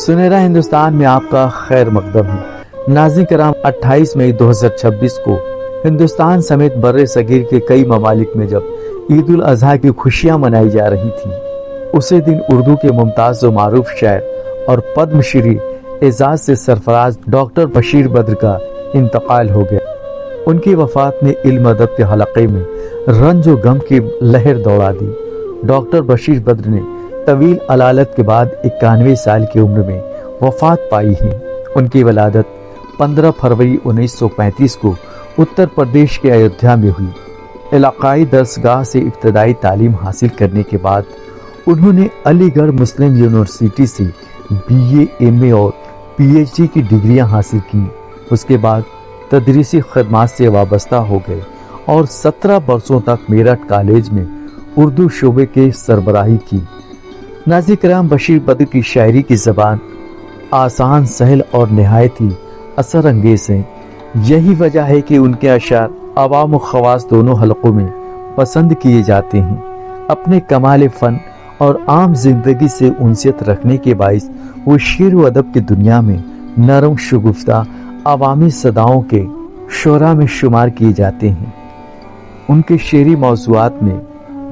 सुनहरा हिंदुस्तान में आपका खैर मकदम है। नाज़रीन कराम, 28 मई 2026 को हिंदुस्तान समेत बर्रे सगीर के कई ममालिक में जब ईद उल अजहा की खुशियां मनाई जा रही थी, उसी दिन उर्दू के मुमताज व मारूफ शायर और पद्मश्री एजाज से सरफराज डॉक्टर बशीर बद्र का इंतकाल हो गया। उनकी वफात ने इल्म अदब के हलक़े में रंज व गम की लहर दौड़ा दी। डॉक्टर बशीर बद्र ने तवील अलालत के बाद 91 साल की उम्र में वफात पाई है। उनकी वलादत 15 फरवरी 1935 को उत्तर प्रदेश के अयोध्या में हुई। इलाकाई दरसगाह से इब्तदाई तालीम हासिल करने के बाद उन्होंने अलीगढ़ मुस्लिम यूनिवर्सिटी से BA, MA और PhD की डिग्रियां हासिल की। उसके बाद तदरीसी खदमात से वाबस्ता हो गए और 17 वर्षों तक मेरठ कॉलेज में उर्दू शोबे के सरबराही की। नाज़रीन कराम, बशीर बद्र की शायरी की ज़बान आसान, सहल और नहायत ही असर अंगेज है। यही वजह है कि उनके अशार अवाम व खवास दोनों हलकों में पसंद किए जाते हैं। अपने कमाल फ़न और आम जिंदगी से उनसियत रखने के बाइस वो शेर व अदब की दुनिया में नरम शुगुफ्ता अवामी सदाओं के शोरा में शुमार किए जाते हैं। उनके शेरी मौज़ूआत में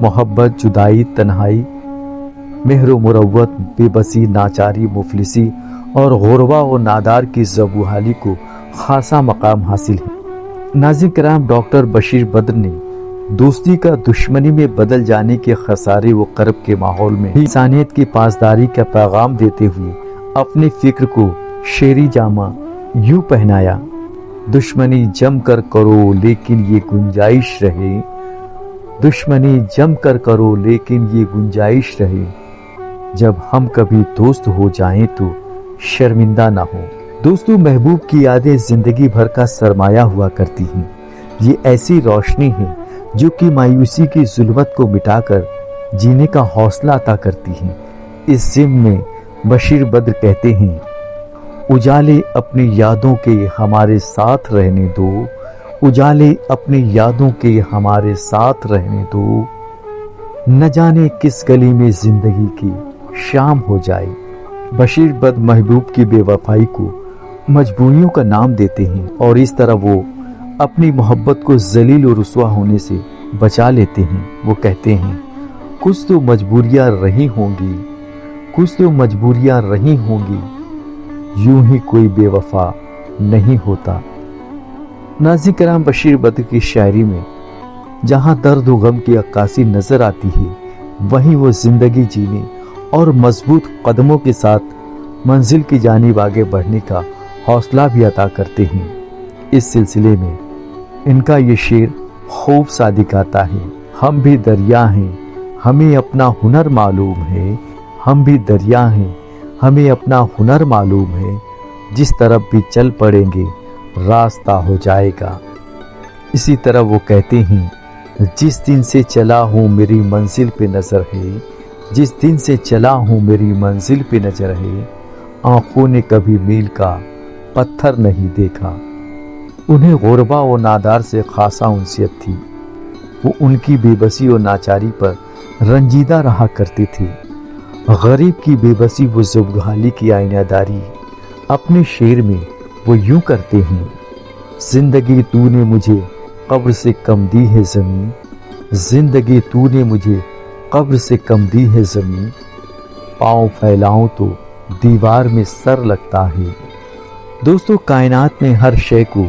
मोहब्बत, जुदाई, तन्हाई, मेहर मुरव्वत, बेबसी, नाचारी, मुफलिसी और गुरबा व नादार की ज़बूहाली को खासा मकाम हासिल है। नाज़रीन कराम, डॉक्टर बशीर बद्र ने दोस्ती का दुश्मनी में बदल जाने के खसारे व करब के माहौल में इंसानियत की पासदारी का पैगाम देते हुए अपने फिक्र को शेरी जामा यूं पहनाया। दुश्मनी जम कर करो लेकिन ये गुंजाइश रहे, दुश्मनी जम कर करो लेकिन ये गुंजाइश रहे, जब हम कभी दोस्त हो जाएं तो शर्मिंदा ना हो। दोस्तों, महबूब की यादें जिंदगी भर का सरमाया हुआ करती हैं। ये ऐसी रोशनी है जो कि मायूसी की जुल्मत को मिटाकर जीने का हौसला अता करती है। इस ज़िम्न में बशीर बद्र कहते हैं, उजाले अपनी यादों के हमारे साथ रहने दो, उजाले अपनी यादों के हमारे साथ रहने दो, न जाने किस गली में जिंदगी की शाम हो जाए। बशीर बद्र महबूब की बेवफाई को मजबूरियों का नाम देते हैं और इस तरह वो अपनी मोहब्बत को जलील और रुसवा होने से बचा लेते हैं। वो कहते हैं, कुछ तो मजबूरियां रही होंगी, कुछ तो मजबूरियां रही होंगी, यूं ही कोई बेवफा नहीं होता। नाज़रीन कराम, बशीर बद्र की शायरी में जहां दर्द व गम की अक्कासी नजर आती है, वहीं वो जिंदगी जीने और मजबूत कदमों के साथ मंजिल की जानिब आगे बढ़ने का हौसला भी अता करते हैं। इस सिलसिले में इनका ये शेर खूब सा दिखाता है, हम भी दरिया हैं, हमें अपना हुनर मालूम है, हम भी दरिया हैं, हमें अपना हुनर मालूम है, जिस तरफ भी चल पड़ेंगे रास्ता हो जाएगा। इसी तरह वो कहते हैं, जिस दिन से चला हूँ मेरी मंजिल पे नजर है, जिस दिन से चला हूँ मेरी मंजिल पे नजर है, आंखों ने कभी मील का पत्थर नहीं देखा। उन्हें गुरबा व नादार से खासा उनसियत थी। वो उनकी बेबसी और नाचारी पर रंजीदा रहा करते थे। गरीब की बेबसी व ज़ुबगाली की आईनादारी अपने शेर में वो यूं करते हैं, जिंदगी तूने मुझे कब्र से कम दी है ज़मीन, जिंदगी तूने मुझे कब्र से कम दी है ज़मीन, पाँव फैलाऊं तो दीवार में सर लगता है। दोस्तों, कायनात में हर शय को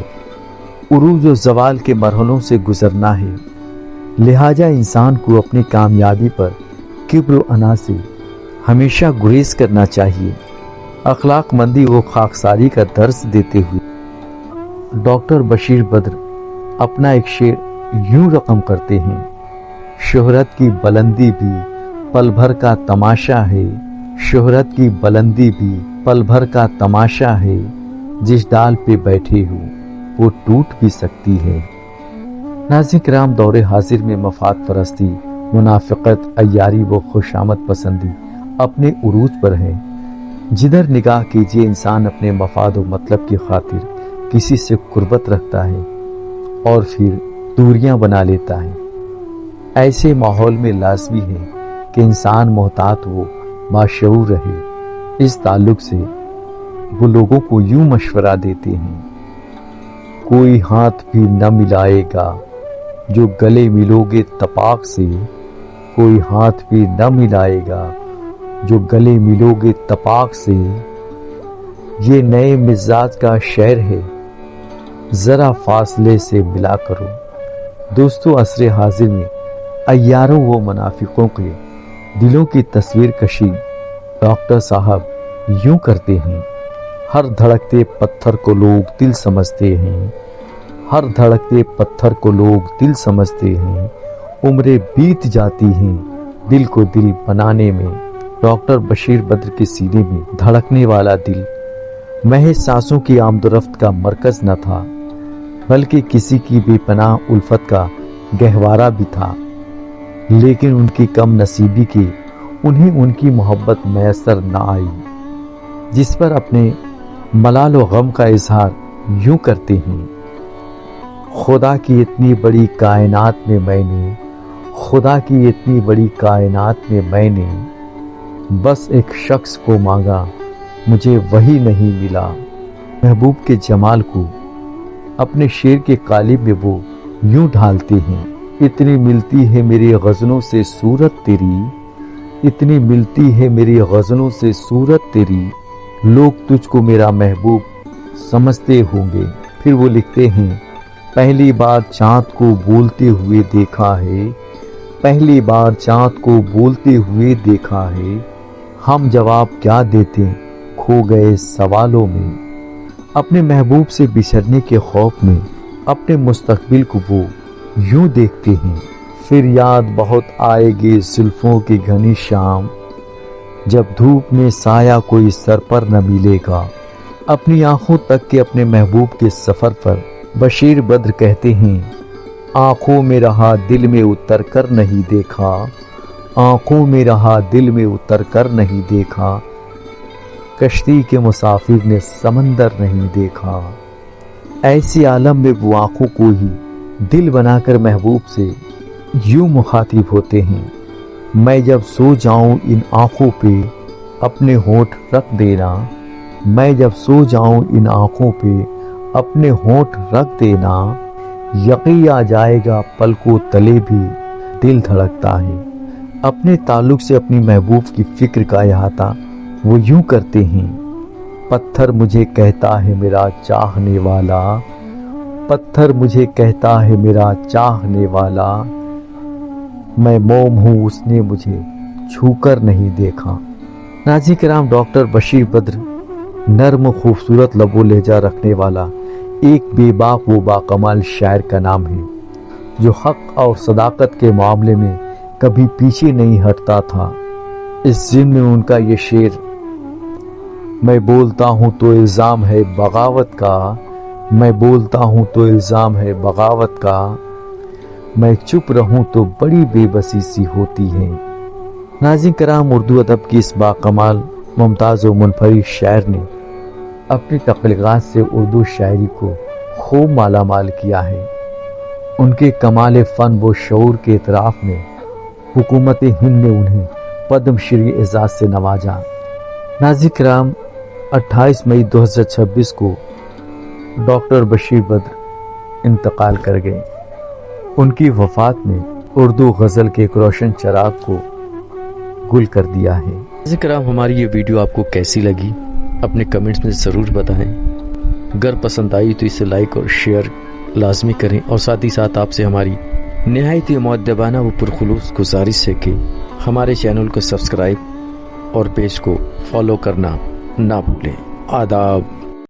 उरूज और ज़वाल के मरहलों से गुजरना है। लिहाजा इंसान को अपनी कामयाबी पर किब्र व अना से हमेशा गुरेज करना चाहिए। अखलाक मंदी व खाकसारी का दर्स देते हुए डॉक्टर बशीर बद्र अपना एक शेर यूं रकम करते हैं, शोहरत की बुलंदी भी पल भर का तमाशा है, शोहरत की बुलंदी भी पल भर का तमाशा है, जिस डाल पे बैठे हो वो टूट भी सकती है। नाज़रीन किराम, दौरे हाजिर में मफाद परस्ती, मुनाफिकत, अय्यारी व खुशामद पसंदी अपने उरूज पर है। जिधर निगाह कीजिए इंसान अपने मफाद व मतलब की खातिर किसी से कुर्बत रखता है और फिर दूरियां बना लेता है। ऐसे माहौल में लाजमी है कि इंसान मोहतात व माशऊर रहे। इस ताल्लुक से वो लोगों को यूं मशवरा देते हैं, कोई हाथ भी न मिलाएगा जो गले मिलोगे तपाक से, कोई हाथ भी न मिलाएगा जो गले मिलोगे तपाक से। ये नए मिजाज का शेर है, जरा फासले से मिला करो। दोस्तों, असरे हाजिर में अय्यारों व मुनाफिकों के दिलों की तस्वीर कशी डॉक्टर साहब यूं करते हैं, हर धड़कते पत्थर को लोग दिल समझते हैं, हर धड़कते पत्थर को लोग दिल समझते हैं, उम्रें बीत जाती हैं दिल को दिल बनाने में। डॉक्टर बशीर बद्र के सीने में धड़कने वाला दिल महज सांसों की आमदोरफ्त का मरकज न था, बल्कि किसी की बेपनाह उल्फत का गहवारा भी था। लेकिन उनकी कम नसीबी के उन्हें उनकी मोहब्बत मैसर न आई, जिस पर अपने मलाल व गम का इजहार यूं करते हैं, खुदा की इतनी बड़ी कायनात में मैंने, खुदा की इतनी बड़ी कायनात में मैंने बस एक शख्स को मांगा, मुझे वही नहीं मिला। महबूब के जमाल को अपने शेर के कालिब में वो यूं ढालते हैं, इतनी मिलती है मेरी गज़लों से सूरत तेरी, इतनी मिलती है मेरी गज़लों से सूरत तेरी, लोग तुझको मेरा महबूब समझते होंगे। फिर वो लिखते हैं, पहली बार चाँद को बोलते हुए देखा है, पहली बार चाँद को बोलते हुए देखा है, हम जवाब क्या देते खो गए सवालों में। अपने महबूब से बिछड़ने के खौफ में अपने मुस्तकबिल को वो यूं देखते हैं, फिर याद बहुत आएगी जुल्फों की घनी शाम, जब धूप में साया कोई सर पर न मिलेगा। अपनी आंखों तक के अपने महबूब के सफर पर बशीर बद्र कहते हैं, आंखों में रहा दिल में उतर कर नहीं देखा, आंखों में रहा दिल में उतर कर नहीं देखा, कश्ती के मुसाफिर ने समंदर नहीं देखा। ऐसी आलम में वो आंखों को ही दिल बनाकर महबूब से यूं मुखातिब होते हैं, मैं जब सो जाऊं इन आंखों पे अपने होंठ रख देना, मैं जब सो जाऊं इन आंखों पे अपने होंठ रख देना, यकीन आ जाएगा पलकों तले भी दिल धड़कता है। अपने ताल्लुक से अपनी महबूब की फिक्र का इहाता वो यूं करते हैं, पत्थर मुझे कहता है मेरा चाहने वाला, पत्थर मुझे कहता है मेरा चाहने वाला, मैं मोम हूँ उसने मुझे छूकर नहीं देखा। नाज़रीन किराम, डॉक्टर बशीर बद्र नर्म खूबसूरत लबो लहजा रखने वाला एक बेबाक व बाकमाल शायर का नाम है, जो हक और सदाकत के मामले में कभी पीछे नहीं हटता था। इस जिन में उनका ये शेर, मैं बोलता हूँ तो इल्ज़ाम है बगावत का, मैं बोलता हूँ तो इल्ज़ाम है बगावत का, मैं चुप रहूँ तो बड़ी बेबसी सी होती है। नाज़रीन किराम, उर्दू अदब की इस बाकमाल मुमताज़ व मुनफरिद शायर ने अपनी तख्लीक़ात से उर्दू शायरी को खूब माला माल किया है। उनके कमाल फ़न व शऊर के इतराफ़ में हुकूमत हिंद ने उन्हें पद्म श्री एजाज़ से नवाजा। नाज़रीन किराम, 28 मई 2026 को डॉक्टर बशीर बद्र इंतकाल कर गए। उनकी वफ़ात ने उर्दू गज़ल के एक रोशन चिराग को गुल कर दिया है। नाज़रीन किराम, हमारी ये वीडियो आपको कैसी लगी अपने कमेंट्स में ज़रूर बताएं। अगर पसंद आई तो इसे लाइक और शेयर लाजमी करें, और साथ ही साथ आपसे हमारी निहायत ही मुअद्दबाना व पुरखुलूस गुजारिश है कि हमारे चैनल को सब्सक्राइब और पेज को फॉलो करना ना भूलें। आदाब।